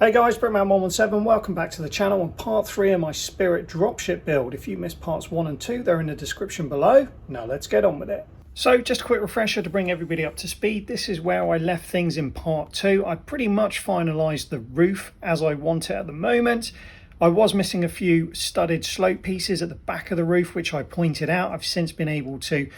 Hey guys, Brickman117, welcome back to the channel on part 3 of my Spirit dropship build. If you missed parts 1 and 2, they're in the description below. Now let's get on with it. So just a quick refresher to bring everybody up to speed. This is where I left things in part 2. I pretty much finalised the roof as I want it at the moment. I was missing a few studded slope pieces at the back of the roof, which I pointed out. I've since been able to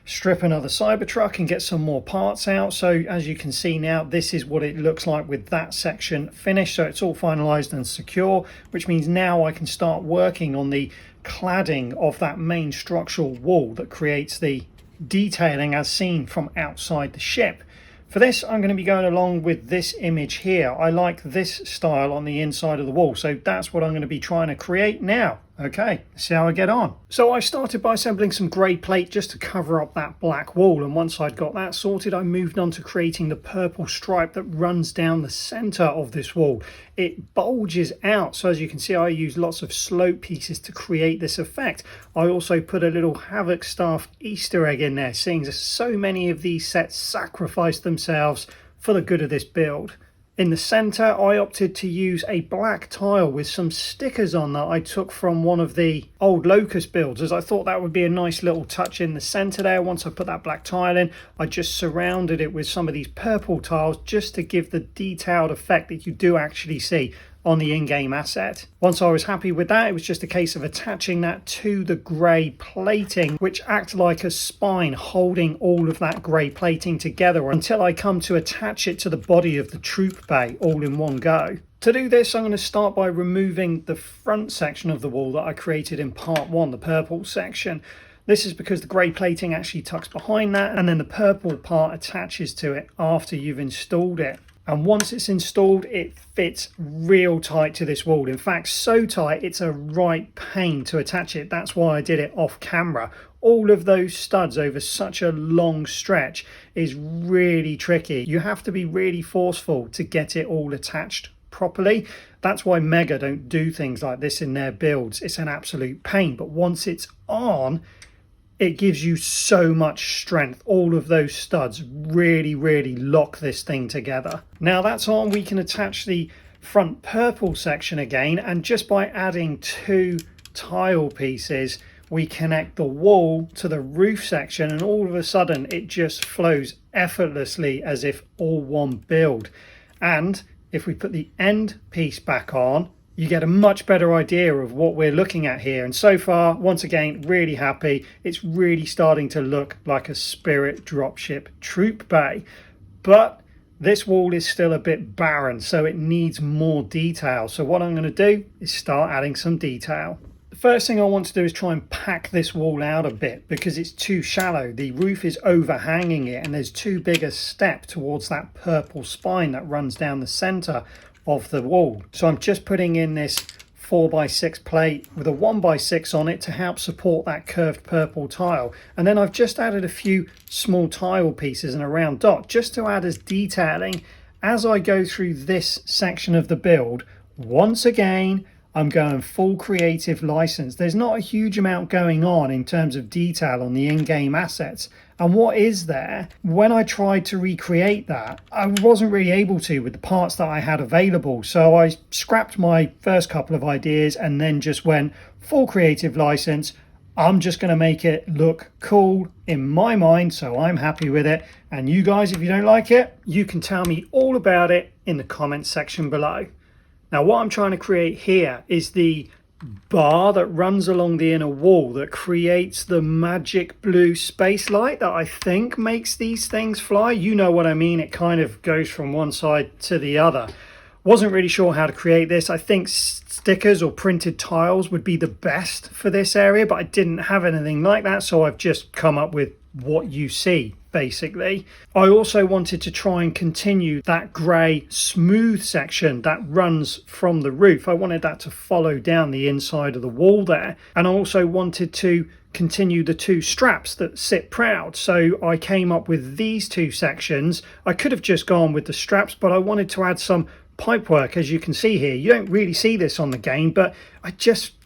strip another Cybertruck and get some more parts out. So as you can see now, this is what it looks like with that section finished. So it's all finalized and secure, which means now I can start working on the cladding of that main structural wall that creates the detailing as seen from outside the ship. For this, I'm going to be going along with this image here. I like this style on the inside of the wall, so that's what I'm going to be trying to create now. Okay, let's see how I get on. So I started by assembling some grey plate just to cover up that black wall, and once I'd got that sorted, I moved on to creating the purple stripe that runs down the centre of this wall. It bulges out, so as you can see, I used lots of slope pieces to create this effect. I also put a little Havoc Staff Easter egg in there, seeing as so many of these sets sacrificed themselves for the good of this build. In the centre, I opted to use a black tile with some stickers on that I took from one of the old Locust builds, as I thought that would be a nice little touch in the centre there. Once I put that black tile in, I just surrounded it with some of these purple tiles just to give the detailed effect that you do actually see on the in-game asset. Once I was happy with that, it was just a case of attaching that to the grey plating, which acts like a spine holding all of that grey plating together until I come to attach it to the body of the troop bay all in one go. To do this, I'm going to start by removing the front section of the wall that I created in part 1, the purple section. This is because the grey plating actually tucks behind that, and then the purple part attaches to it after you've installed it. And once it's installed, it fits real tight to this wall. In fact, so tight, it's a right pain to attach it. That's why I did it off camera. All of those studs over such a long stretch is really tricky. You have to be really forceful to get it all attached properly. That's why Mega don't do things like this in their builds. It's an absolute pain. But once it's on, it gives you so much strength. All of those studs really lock this thing together. Now that's on, we can attach the front purple section again, and just by adding 2 tile pieces, we connect the wall to the roof section, and all of a sudden it just flows effortlessly as if all one build. And if we put the end piece back on, you get a much better idea of what we're looking at here. And so far, once again, really happy. It's really starting to look like a Spirit dropship troop bay. But this wall is still a bit barren, so it needs more detail. So what I'm going to do is start adding some detail. The first thing I want to do is try and pack this wall out a bit because it's too shallow. The roof is overhanging it, and there's too big a step towards that purple spine that runs down the centre of the wall. So I'm just putting in this 4x6 plate with a 1x6 on it to help support that curved purple tile, and then I've just added a few small tile pieces and a round dot just to add as detailing as I go through this section of the build. Once again, I'm going full creative license. There's not a huge amount going on in terms of detail on the in-game assets. And what is there, when I tried to recreate that, I wasn't really able to with the parts that I had available. So I scrapped my first couple of ideas and then just went full creative license. I'm just going to make it look cool in my mind, so I'm happy with it. And you guys, if you don't like it, you can tell me all about it in the comments section below. Now what I'm trying to create here is the bar that runs along the inner wall that creates the magic blue space light that I think makes these things fly. You know what I mean, it kind of goes from one side to the other. Wasn't really sure how to create this. I think stickers or printed tiles would be the best for this area, but I didn't have anything like that, so I've just come up with what you see basically. I also wanted to try and continue that grey smooth section that runs from the roof. I wanted that to follow down the inside of the wall there, and I also wanted to continue the 2 straps that sit proud. So I came up with these 2 sections. I could have just gone with the straps, but I wanted to add some pipework. As you can see here, you don't really see this on the game, but I just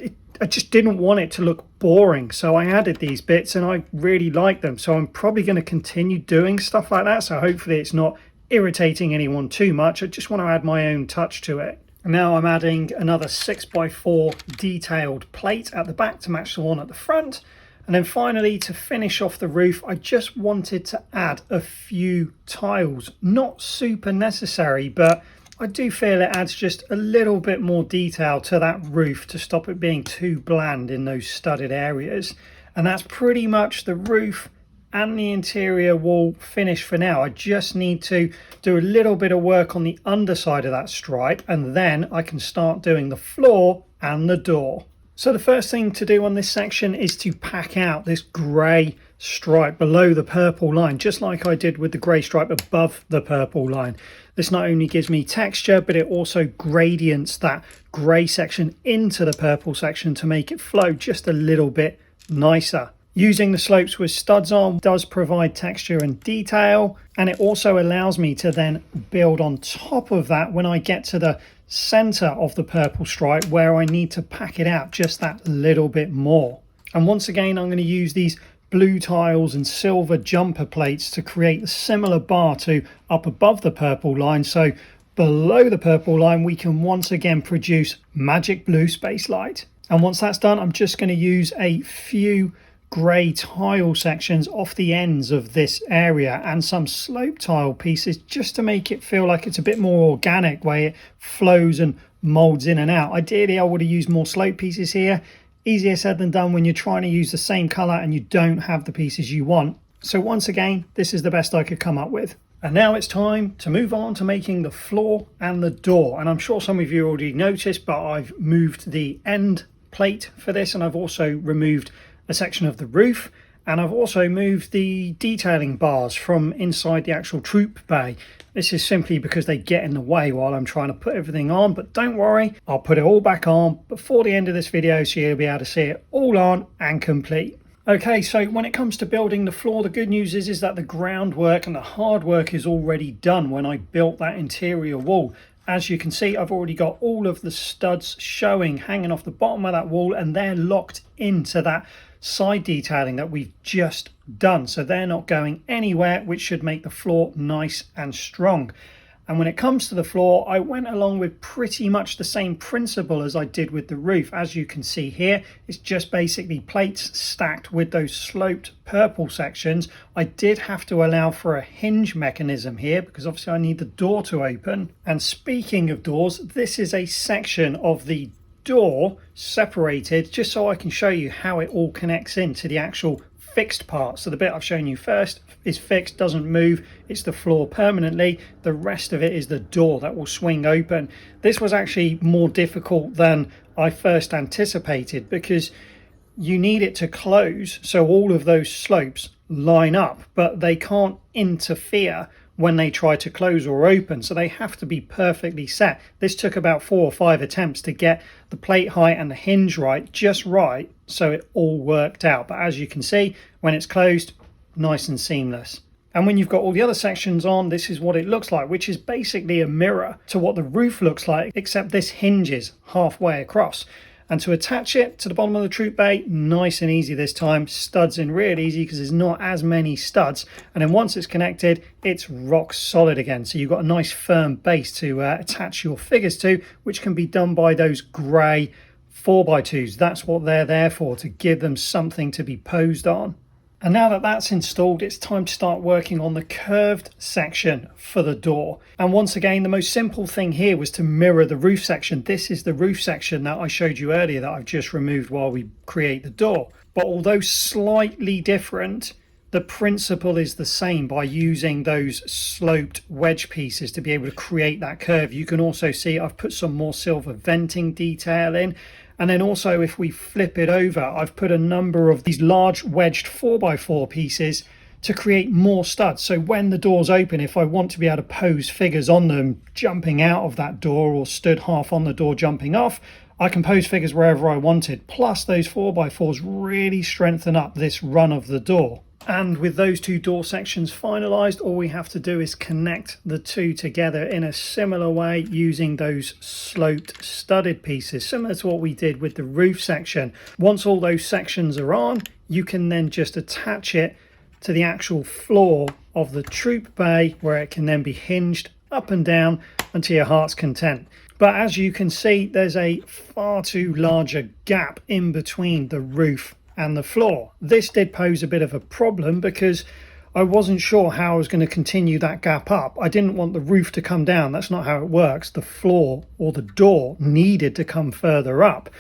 didn't want it to look boring, so I added these bits and I really like them. So I'm probably going to continue doing stuff like that, so hopefully it's not irritating anyone too much. I just want to add my own touch to it. And now I'm adding another 6x4 detailed plate at the back to match the one at the front. And then finally, to finish off the roof, I just wanted to add a few tiles. Not super necessary, but I do feel it adds just a little bit more detail to that roof to stop it being too bland in those studded areas. And that's pretty much the roof and the interior wall finished for now. I just need to do a little bit of work on the underside of that stripe, and then I can start doing the floor and the door. So the first thing to do on this section is to pack out this grey stripe below the purple line, just like I did with the grey stripe above the purple line. This not only gives me texture, but it also gradients that grey section into the purple section to make it flow just a little bit nicer. Using the slopes with studs on does provide texture and detail, and it also allows me to then build on top of that when I get to the center of the purple stripe where I need to pack it out just that little bit more. And once again, I'm going to use these blue tiles and silver jumper plates to create a similar bar to up above the purple line. So below the purple line, we can once again produce magic blue space light. And once that's done, I'm just going to use a few grey tile sections off the ends of this area and some slope tile pieces just to make it feel like it's a bit more organic way it flows and molds in and out. Ideally, I would have used more slope pieces here. Easier said than done when you're trying to use the same colour and you don't have the pieces you want. So once again, this is the best I could come up with. And now it's time to move on to making the floor and the door. And I'm sure some of you already noticed, but I've moved the end plate for this, and I've also removed a section of the roof, and I've also moved the detailing bars from inside the actual troop bay. This is simply because they get in the way while I'm trying to put everything on, but don't worry, I'll put it all back on before the end of this video so you'll be able to see it all on and complete. Okay, so when it comes to building the floor, the good news is that the groundwork and the hard work is already done when I built that interior wall. As you can see, I've already got all of the studs showing hanging off the bottom of that wall, and they're locked into that side detailing that we've just done, so they're not going anywhere, which should make the floor nice and strong. And when it comes to the floor, I went along with pretty much the same principle as I did with the roof. As you can see here, it's just basically plates stacked with those sloped purple sections. I did have to allow for a hinge mechanism here because obviously I need the door to open. And speaking of doors, this is a section of the door separated just so I can show you how it all connects into the actual fixed part. So the bit I've shown you first is fixed, doesn't move, it's the floor permanently. The rest of it is the door that will swing open. This was actually more difficult than I first anticipated because you need it to close so all of those slopes line up, but they can't interfere when they try to close or open, so they have to be perfectly set. This took about 4 or 5 attempts to get the plate height and the hinge right, just right, so it all worked out. But as you can see, when it's closed, nice and seamless. And when you've got all the other sections on, this is what it looks like, which is basically a mirror to what the roof looks like, except this hinges halfway across. And to attach it to the bottom of the troop bay, nice and easy this time. Studs in real easy because there's not as many studs. And then once it's connected, it's rock solid again. So you've got a nice firm base to attach your figures to, which can be done by those grey 4x2s. That's what they're there for, to give them something to be posed on. And now that that's installed, it's time to start working on the curved section for the door. And once again, the most simple thing here was to mirror the roof section. This is the roof section that I showed you earlier that I've just removed while we create the door. But although slightly different, the principle is the same by using those sloped wedge pieces to be able to create that curve. You can also see I've put some more silver venting detail in. And then also if we flip it over, I've put a number of these large wedged 4x4 pieces to create more studs. So when the doors open, if I want to be able to pose figures on them jumping out of that door or stood half on the door jumping off, I can pose figures wherever I wanted. Plus those 4x4s really strengthen up this run of the door. And with those two door sections finalized, all we have to do is connect the two together in a similar way using those sloped studded pieces, similar to what we did with the roof section. Once all those sections are on, you can then just attach it to the actual floor of the troop bay, where it can then be hinged up and down until your heart's content. But as you can see, there's a far too larger gap in between the roof and the floor. This did pose a bit of a problem because I wasn't sure how I was going to continue that gap up. I didn't want the roof to come down. That's not how it works. The floor or the door needed to come further up.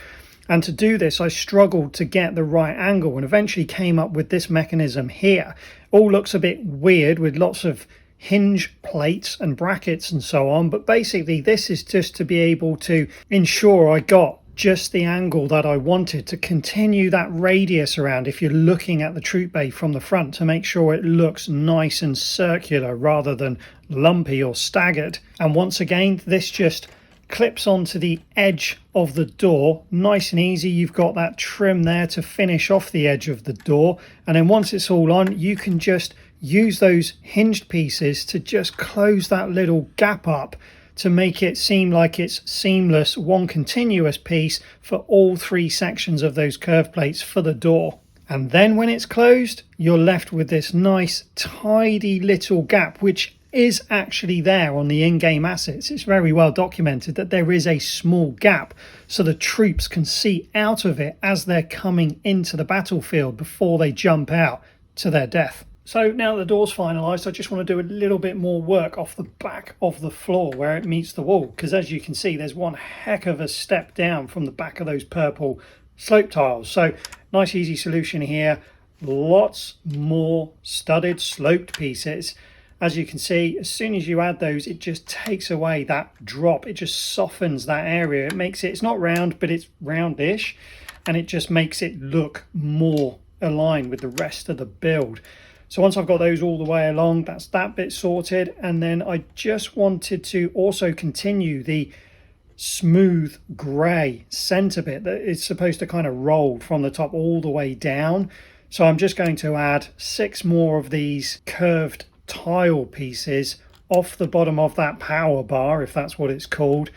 And to do this, I struggled to get the right angle and eventually came up with this mechanism here. All looks a bit weird with lots of hinge plates and brackets and so on. But basically, this is just to be able to ensure I got just the angle that I wanted to continue that radius around if you're looking at the troop bay from the front, to make sure it looks nice and circular rather than lumpy or staggered. And once again, this just clips onto the edge of the door, nice and easy. You've got that trim there to finish off the edge of the door, and then once it's all on, you can just use those hinged pieces to just close that little gap up to make it seem like it's seamless, one continuous piece for all three sections of those curve plates for the door. And then when it's closed, you're left with this nice tidy little gap, which is actually there on the in-game assets. It's very well documented that there is a small gap so the troops can see out of it as they're coming into the battlefield before they jump out to their death. So now the door's finalised, I just want to do a little bit more work off the back of the floor where it meets the wall, because as you can see, there's one heck of a step down from the back of those purple slope tiles. So nice easy solution here. Lots more studded sloped pieces. As you can see, as soon as you add those, it just takes away that drop. It just softens that area. It makes it, it's not round, but it's roundish, and it just makes it look more aligned with the rest of the build. So once I've got those all the way along, that's that bit sorted. And then I just wanted to also continue the smooth grey centre bit that is supposed to kind of roll from the top all the way down. So I'm just going to add 6 more of these curved tile pieces off the bottom of that power bar, if that's what it's called,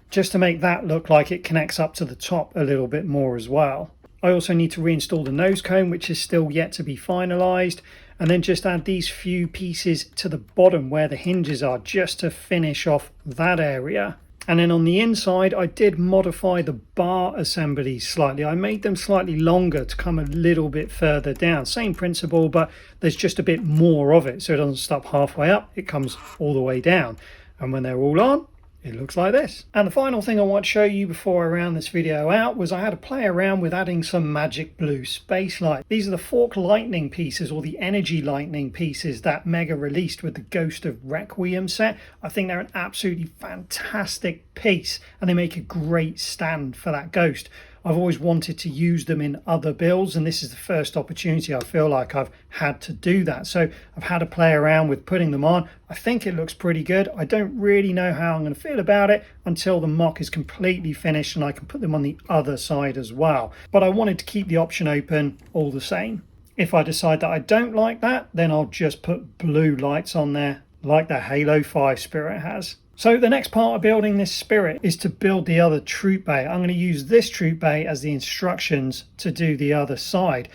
just to make that look like it connects up to the top a little bit more as well. I also need to reinstall the nose cone, which is still yet to be finalised, and then just add these few pieces to the bottom where the hinges are, just to finish off that area. And then on the inside, I did modify the bar assemblies slightly. I made them slightly longer to come a little bit further down. Same principle, but there's just a bit more of it, so it doesn't stop halfway up, it comes all the way down. And when they're all on, it looks like this. And the final thing I want to show you before I round this video out was I had to play around with adding some magic blue space light. These are the fork lightning pieces, or the energy lightning pieces that Mega released with the Ghost of Requiem set. I think they're an absolutely fantastic piece and they make a great stand for that ghost. I've always wanted to use them in other builds, and this is the first opportunity I feel like I've had to do that. So I've had to play around with putting them on. I think it looks pretty good. I don't really know how I'm going to feel about it until the mock is completely finished and I can put them on the other side as well. But I wanted to keep the option open all the same. If I decide that I don't like that, then I'll just put blue lights on there like the Halo 5 Spirit has. So the next part of building this Spirit is to build the other troop bay. I'm going to use this troop bay as the instructions to do the other side.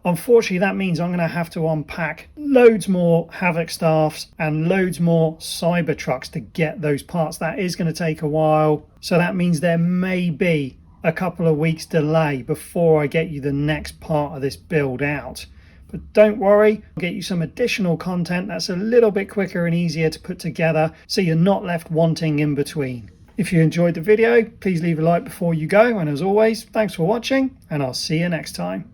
Unfortunately, that means I'm going to have to unpack loads more Havoc staffs and loads more Cybertrucks to get those parts. That is going to take a while. So that means there may be a couple of weeks delay before I get you the next part of this build out. But don't worry, I'll get you some additional content that's a little bit quicker and easier to put together, so you're not left wanting in between. If you enjoyed the video, please leave a like before you go, and as always, thanks for watching, and I'll see you next time.